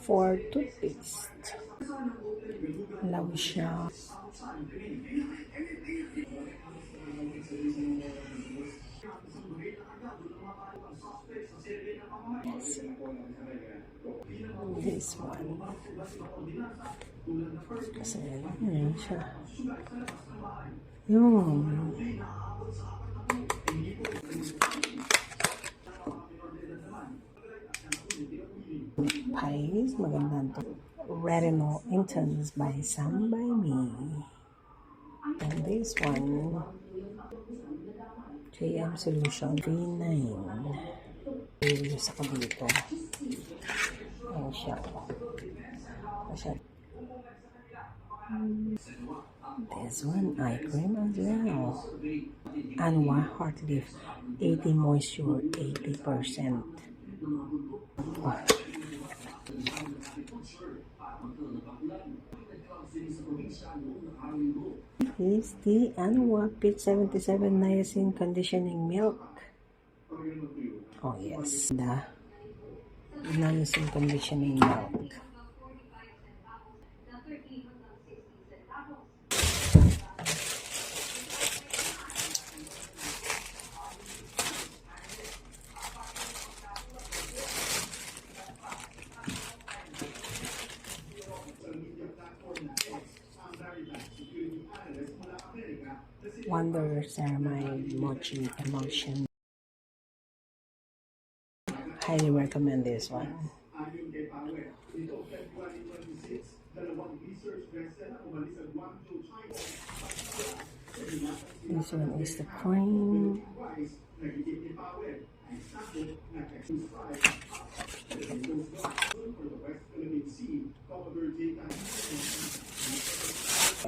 for toothpaste. Love siya. Yes. This one. Kasi yan siya. Yung Pies, maganda to. Retinol Intense by Sam by Me. And this one, JM Solution 39. Use ako dito. Ayan siya. This one, eye cream as well. Anwa Heart Lift 80 Moisture 80%. Oh. Is the Anwa Pit 77 Niacin Conditioning Milk. Oh yes, the Niacin Conditioning Milk. Wonder Ceramide Mochi Emulsion. Highly recommend this one. This one is the cream.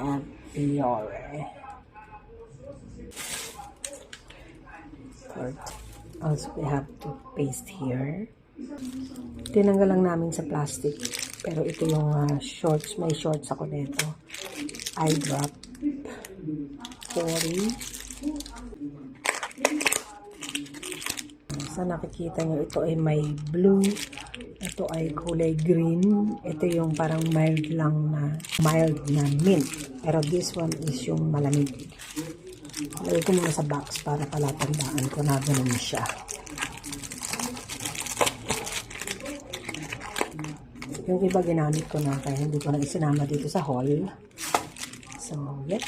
And Biore. Also, we have toothpaste here. Tinanggal lang namin sa plastic. Pero ito yung shorts. May shorts ako nito. Eye drop. 40. Sa nakikita nyo, ito ay may blue. Ito ay kulay green. Ito yung parang mild na mint. Pero this one is yung malamig. Lagay ko muna sa box para palatandaan ko na ganun siya. Yung iba ginamit ko na kaya hindi ko na isinama dito sa haul. So, yep.